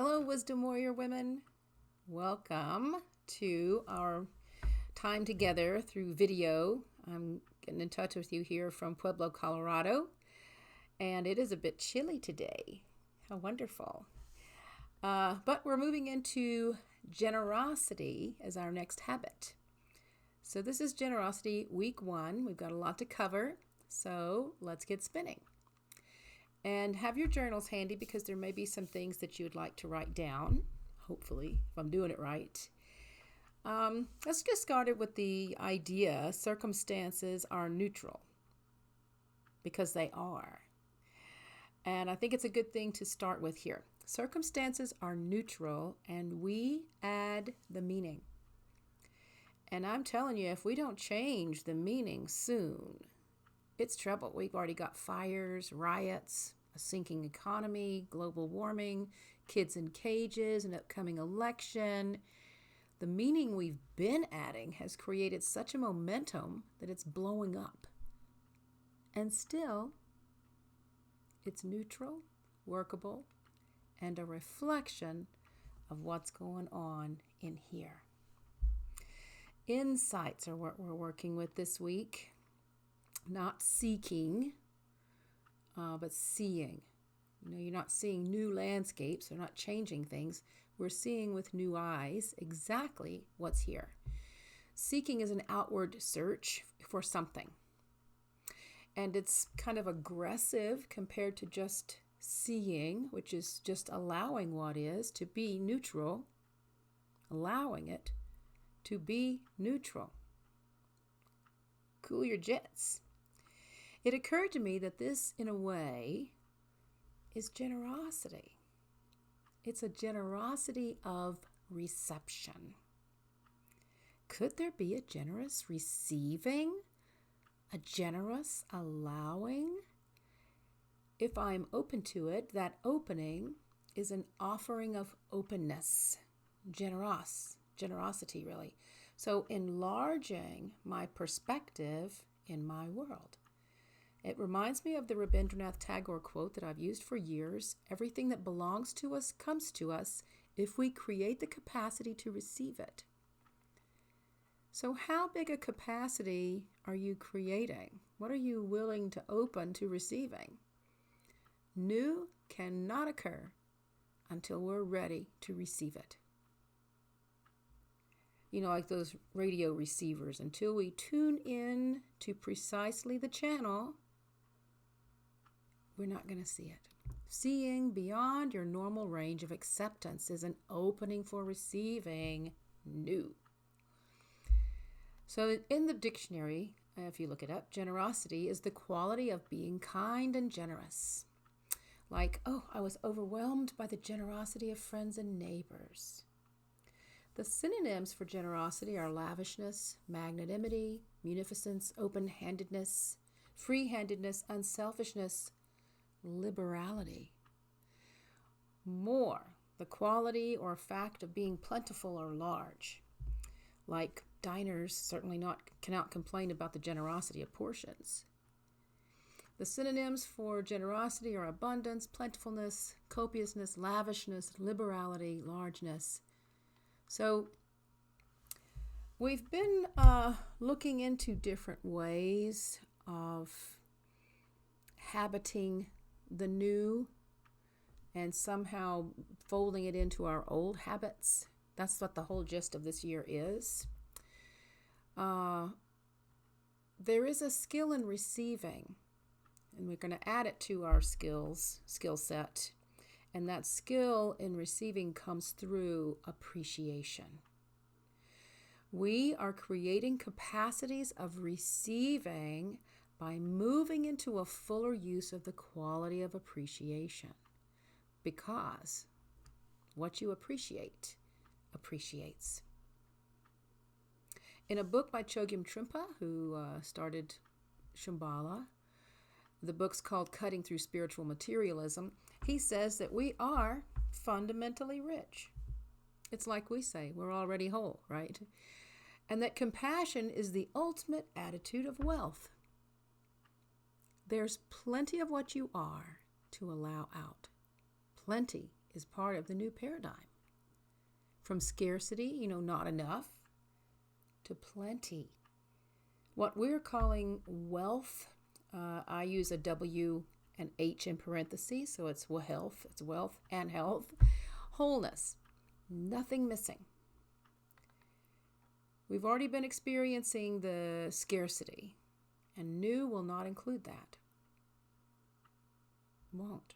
Hello, Wisdom Warrior women. Welcome to our time together through video. I'm getting in touch with you here from Pueblo, Colorado, and it is a bit chilly today. How wonderful. But we're moving into generosity as our next habit. So this is generosity week 1. We've got a lot to cover, so let's get spinning. And have your journals handy because there may be some things that you would like to write down, hopefully, if I'm doing it right. Let's get started with the idea circumstances are neutral, because they are. And I think it's a good thing to start with here. Circumstances are neutral and we add the meaning. And I'm telling you, if we don't change the meaning soon, it's trouble. We've already got fires, riots, a sinking economy, global warming, kids in cages, an upcoming election. The meaning we've been adding has created such a momentum that it's blowing up. And still, it's neutral, workable, and a reflection of what's going on in here. Insights are what we're working with this week. Not seeking, but seeing. You're not seeing new landscapes. They're not changing things. We're seeing with new eyes exactly what's here. Seeking is an outward search for something. And it's kind of aggressive compared to just seeing, which is just allowing what is to be neutral, allowing it to be neutral. Cool your jets. It occurred to me that this, in a way, is generosity. It's a generosity of reception. Could there be a generous receiving? A generous allowing? If I'm open to it, that opening is an offering of openness. Generosity, really. So enlarging my perspective in my world. It reminds me of the Rabindranath Tagore quote that I've used for years. Everything that belongs to us comes to us if we create the capacity to receive it. So how big a capacity are you creating? What are you willing to open to receiving? New cannot occur until we're ready to receive it. Like those radio receivers, until we tune in to precisely the channel, we're not going to see it. Seeing beyond your normal range of acceptance is an opening for receiving new. So in the dictionary, if you look it up, generosity is the quality of being kind and generous. Like, I was overwhelmed by the generosity of friends and neighbors. The synonyms for generosity are lavishness, magnanimity, munificence, open-handedness, free-handedness, unselfishness, liberality. More, the quality or fact of being plentiful or large. Like diners certainly cannot complain about the generosity of portions. The synonyms for generosity are abundance, plentifulness, copiousness, lavishness, liberality, largeness. So we've been looking into different ways of habiting the new and somehow folding it into our old habits. That's what the whole gist of this year is. There is a skill in receiving, and we're going to add it to our skill set. And that skill in receiving comes through appreciation. We are creating capacities of receiving by moving into a fuller use of the quality of appreciation. Because what you appreciate appreciates. In a book by Chogyam Trungpa, who started Shambhala, the book's called Cutting Through Spiritual Materialism, he says that we are fundamentally rich. It's like we say, we're already whole, right? And that compassion is the ultimate attitude of wealth. There's plenty of what you are to allow out. Plenty is part of the new paradigm. From scarcity, not enough, to plenty. What we're calling wealth, I use a W and H in parentheses, so it's wealth, and health. Wholeness, nothing missing. We've already been experiencing the scarcity, and new will not include that. Won't.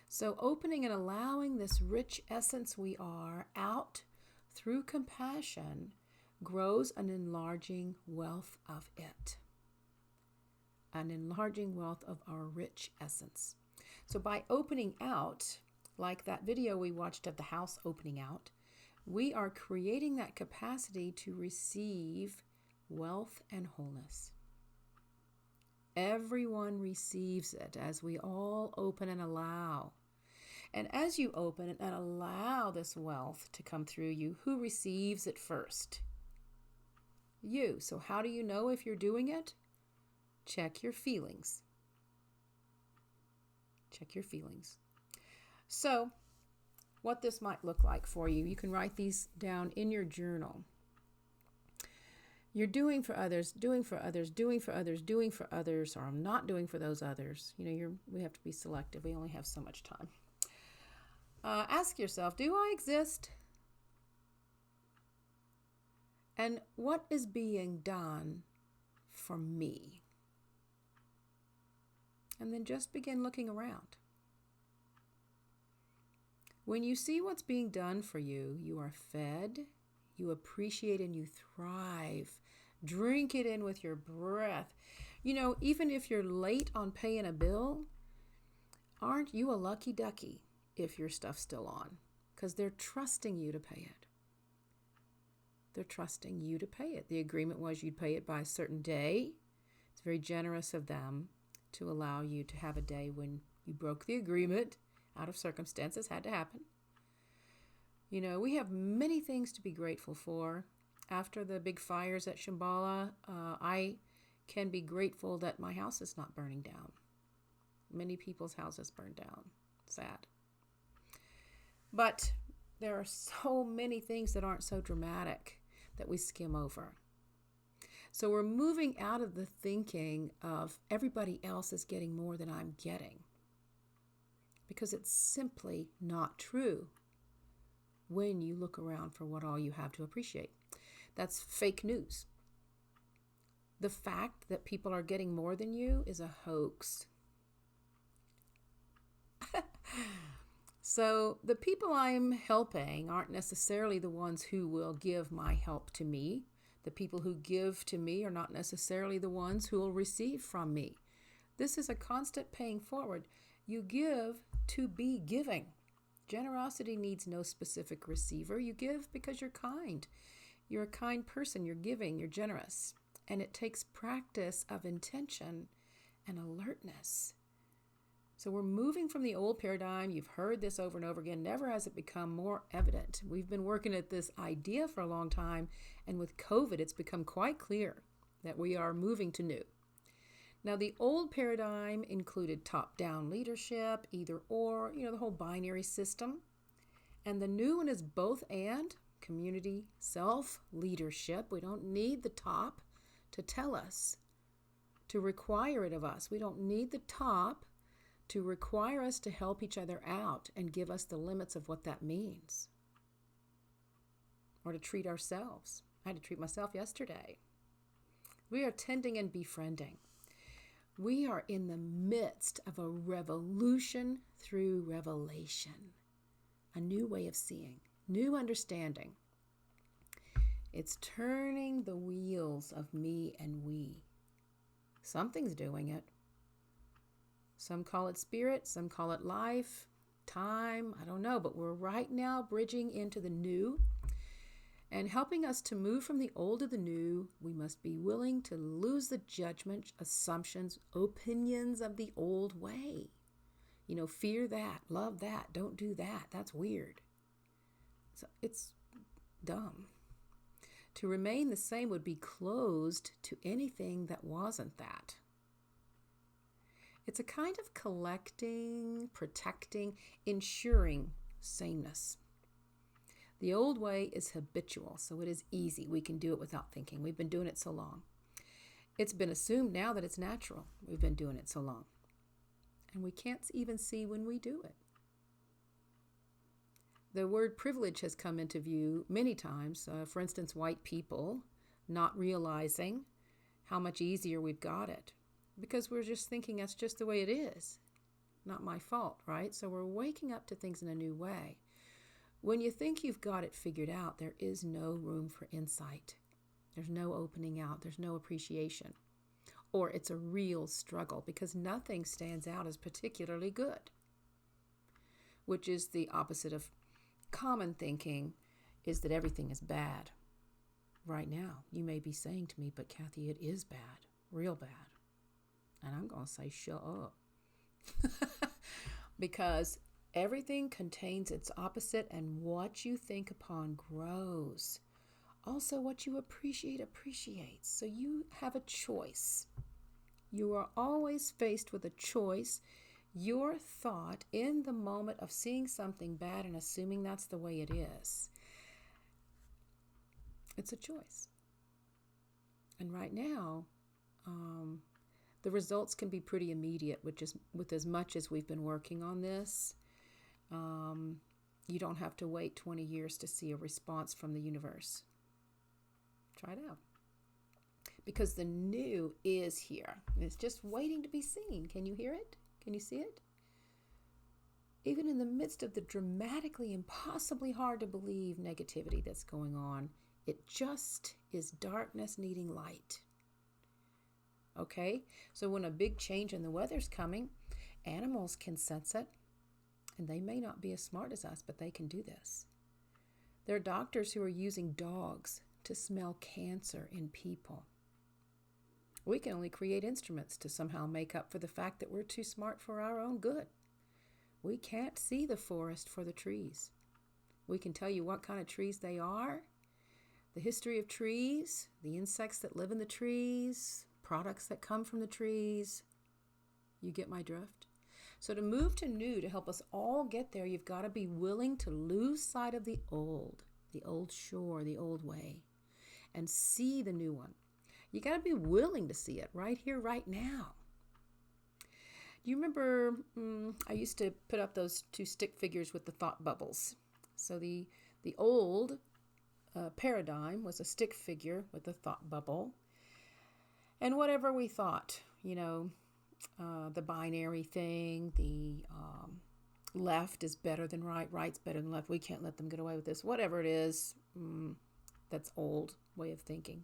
So opening and allowing this rich essence we are out through compassion grows an enlarging wealth of it. An enlarging wealth of our rich essence. So by opening out, like that video we watched of the house opening out, we are creating that capacity to receive wealth and wholeness. Everyone receives it as we all open and allow. And as you open and allow this wealth to come through you, who receives it first? You. So how do you know if you're doing it? Check your feelings. Check your feelings. So, what this might look like for you, you can write these down in your journal. You're doing for others, doing for others, doing for others, doing for others, or I'm not doing for those others. We have to be selective. We only have so much time. Ask yourself, do I exist? And what is being done for me? And then just begin looking around. When you see what's being done for you, you are fed, you appreciate, and you thrive. Drink it in with your breath. Even if you're late on paying a bill, aren't you a lucky ducky if your stuff's still on? Because they're trusting you to pay it. They're trusting you to pay it. The agreement was you'd pay it by a certain day. It's very generous of them to allow you to have a day when you broke the agreement out of circumstances, had to happen. We have many things to be grateful for. After the big fires at Shambhala, I can be grateful that my house is not burning down. Many people's houses burned down. Sad. But there are so many things that aren't so dramatic that we skim over. So we're moving out of the thinking of everybody else is getting more than I'm getting, because it's simply not true when you look around for what all you have to appreciate. That's fake news. The fact that people are getting more than you is a hoax. So the people I'm helping aren't necessarily the ones who will give my help to me. The people who give to me are not necessarily the ones who will receive from me. This is a constant paying forward. You give to be giving. Generosity needs no specific receiver. You give because you're kind. You're a kind person. You're giving. You're generous. And it takes practice of intention and alertness. So we're moving from the old paradigm. You've heard this over and over again. Never has it become more evident. We've been working at this idea for a long time, and with COVID, it's become quite clear that we are moving to new. Now, the old paradigm included top-down leadership, either or, the whole binary system. And the new one is both and, community, self-leadership. We don't need the top to tell us, to require it of us. We don't need the top to require us to help each other out and give us the limits of what that means. Or to treat ourselves. I had to treat myself yesterday. We are tending and befriending. We are in the midst of a revolution through revelation. A new way of seeing, new understanding. It's turning the wheels of me and we. Something's doing it. Some call it spirit, some call it life, time, I don't know, but we're right now bridging into the new. And helping us to move from the old to the new, we must be willing to lose the judgment, assumptions, opinions of the old way. Fear that, love that, don't do that. That's weird. So it's dumb. To remain the same would be closed to anything that wasn't that. It's a kind of collecting, protecting, ensuring sameness. The old way is habitual, so it is easy. We can do it without thinking. We've been doing it so long. It's been assumed now that it's natural. We've been doing it so long. And we can't even see when we do it. The word privilege has come into view many times. For instance, white people not realizing how much easier we've got it because we're just thinking that's just the way it is. Not my fault, right? So we're waking up to things in a new way. When you think you've got it figured out, there is no room for insight. There's no opening out. There's no appreciation. Or it's a real struggle because nothing stands out as particularly good, which is the opposite of common thinking, is that everything is bad. Right now, you may be saying to me, but Kathy, it is bad, real bad. And I'm going to say, shut up. Because everything contains its opposite, and what you think upon grows. Also, what you appreciate appreciates. So you have a choice. You are always faced with a choice. Your thought in the moment of seeing something bad and assuming that's the way it is, it's a choice. And right now, the results can be pretty immediate, which is with as much as we've been working on this. You don't have to wait 20 years to see a response from the universe. Try it out. Because the new is here. It's just waiting to be seen. Can you hear it? Can you see it? Even in the midst of the dramatically impossibly hard to believe negativity that's going on, it just is darkness needing light. Okay? So when a big change in the weather's coming, animals can sense it. And they may not be as smart as us, but they can do this. There are doctors who are using dogs to smell cancer in people. We can only create instruments to somehow make up for the fact that we're too smart for our own good. We can't see the forest for the trees. We can tell you what kind of trees they are, the history of trees, the insects that live in the trees, products that come from the trees. You get my drift? So to move to new, to help us all get there, you've got to be willing to lose sight of the old shore, the old way, and see the new one. You got to be willing to see it right here, right now. Do you remember, I used to put up those two stick figures with the thought bubbles. So the old paradigm was a stick figure with a thought bubble. And whatever we thought, the binary thing, the left is better than right, right's better than left. We can't let them get away with this. Whatever it is, that's old way of thinking.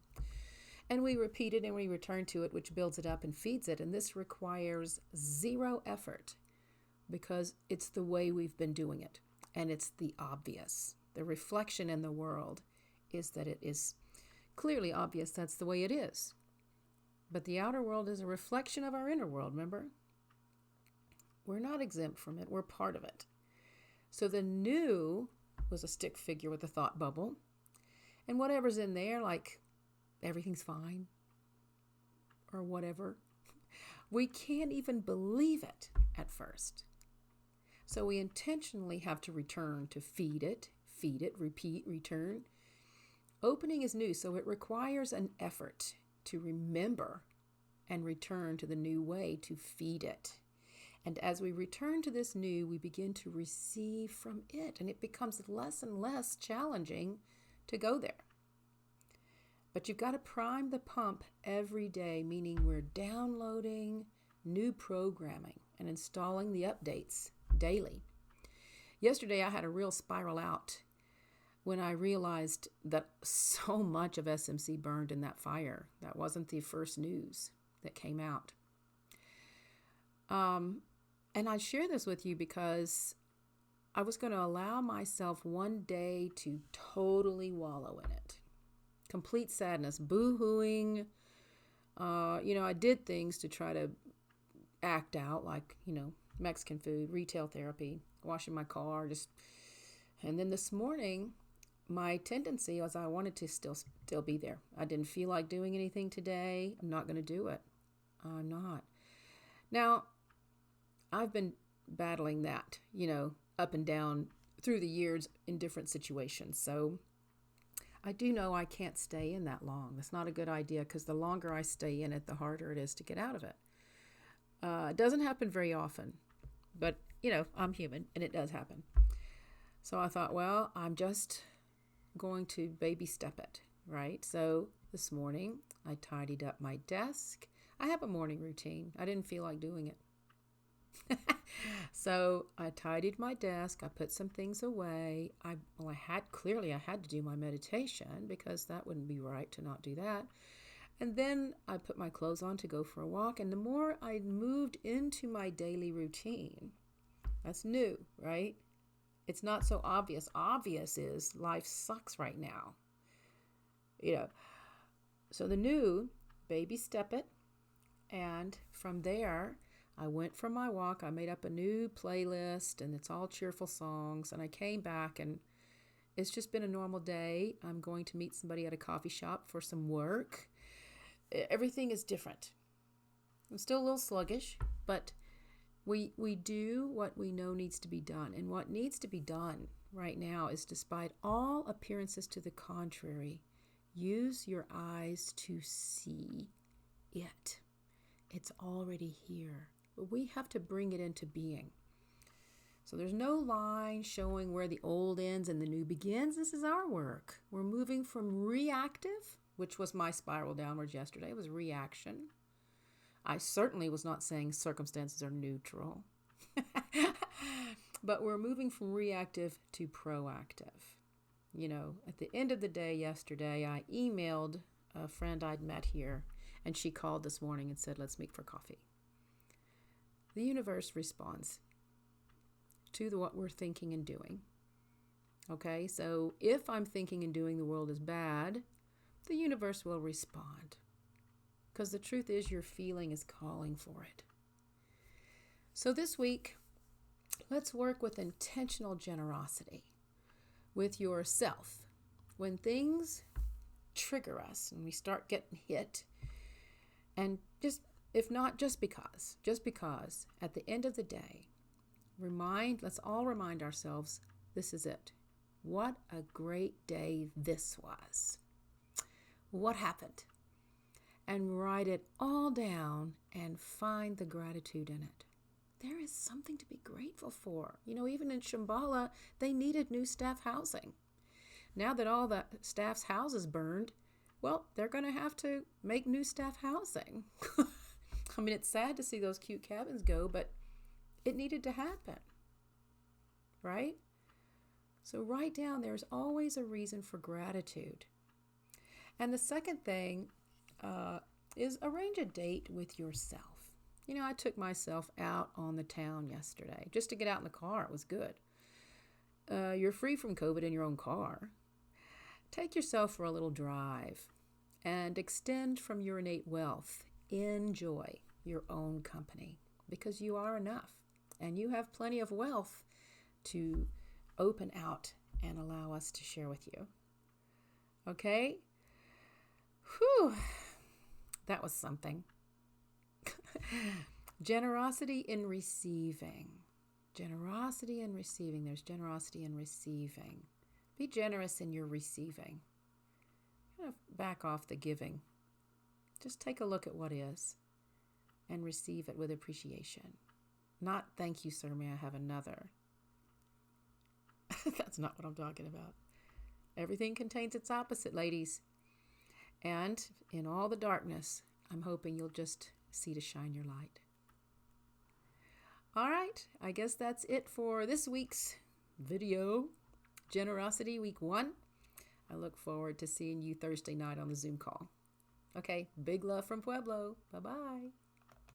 And we repeat it and we return to it, which builds it up and feeds it. And this requires zero effort because it's the way we've been doing it. And it's the obvious. The reflection in the world is that it is clearly obvious that's the way it is. But the outer world is a reflection of our inner world, remember? We're not exempt from it. We're part of it. So the new was a stick figure with a thought bubble. And whatever's in there, like everything's fine or whatever, we can't even believe it at first. So we intentionally have to return to feed it, repeat, return. Opening is new, so it requires an effort to remember and return to the new way to feed it. And as we return to this new, we begin to receive from it, and it becomes less and less challenging to go there. But you've got to prime the pump every day, meaning we're downloading new programming and installing the updates daily. Yesterday, I had a real spiral out when I realized that so much of SMC burned in that fire. That wasn't the first news that came out. And I share this with you because I was going to allow myself one day to totally wallow in it. Complete sadness, boo-hooing. I did things to try to act out, like, Mexican food, retail therapy, washing my car, and then this morning, my tendency was I wanted to still be there. I didn't feel like doing anything today. I'm not going to do it. I'm not. Now, I've been battling that, up and down through the years in different situations. So I do know I can't stay in that long. That's not a good idea because the longer I stay in it, the harder it is to get out of it. It doesn't happen very often, but I'm human and it does happen. So I thought, well, I'm just going to baby step it, right? So this morning I tidied up my desk. I have a morning routine. I didn't feel like doing it. So I tidied my desk. I put some things away. I had to do my meditation because that wouldn't be right to not do that. And then I put my clothes on to go for a walk. And the more I moved into my daily routine, that's new, right? It's not so obvious. Obvious is life sucks right now. So the new, baby step it. And from there, I went for my walk. I made up a new playlist and it's all cheerful songs. And I came back and it's just been a normal day. I'm going to meet somebody at a coffee shop for some work. Everything is different. I'm still a little sluggish, but we do what we know needs to be done. And what needs to be done right now is, despite all appearances to the contrary, use your eyes to see it. It's already here, but we have to bring it into being. So there's no line showing where the old ends and the new begins. This is our work. We're moving from reactive, which was my spiral downwards yesterday. It was reaction. I certainly was not saying circumstances are neutral. But we're moving from reactive to proactive. At the end of the day yesterday, I emailed a friend I'd met here, and she called this morning and said, let's meet for coffee. The universe responds to what we're thinking and doing. Okay, so if I'm thinking and doing the world is bad, the universe will respond. Because the truth is, your feeling is calling for it. So this week, let's work with intentional generosity with yourself. When things trigger us and we start getting hit, and just because, at the end of the day, let's all remind ourselves, this is it. What a great day this was. What happened? And write it all down and find the gratitude in it. There is something to be grateful for. Even in Shambhala, they needed new staff housing. Now that all the staff's houses burned, well, they're going to have to make new staff housing. I mean, it's sad to see those cute cabins go, but it needed to happen, right? So write down, there's always a reason for gratitude. And the second thing is arrange a date with yourself. I took myself out on the town yesterday just to get out in the car. It was good. You're free from COVID in your own car. Take yourself for a little drive and extend from your innate wealth. Enjoy your own company because you are enough and you have plenty of wealth to open out and allow us to share with you. Okay? Whew. That was something. Generosity in receiving. Generosity in receiving. There's generosity in receiving. Be generous in your receiving. Kind of back off the giving. Just take a look at what is and receive it with appreciation. Not, thank you, sir, may I have another? That's not what I'm talking about. Everything contains its opposite, ladies. And in all the darkness, I'm hoping you'll just see to shine your light. All right, I guess that's it for this week's video, Generosity Week 1. I look forward to seeing you Thursday night on the Zoom call. Okay, big love from Pueblo. Bye-bye.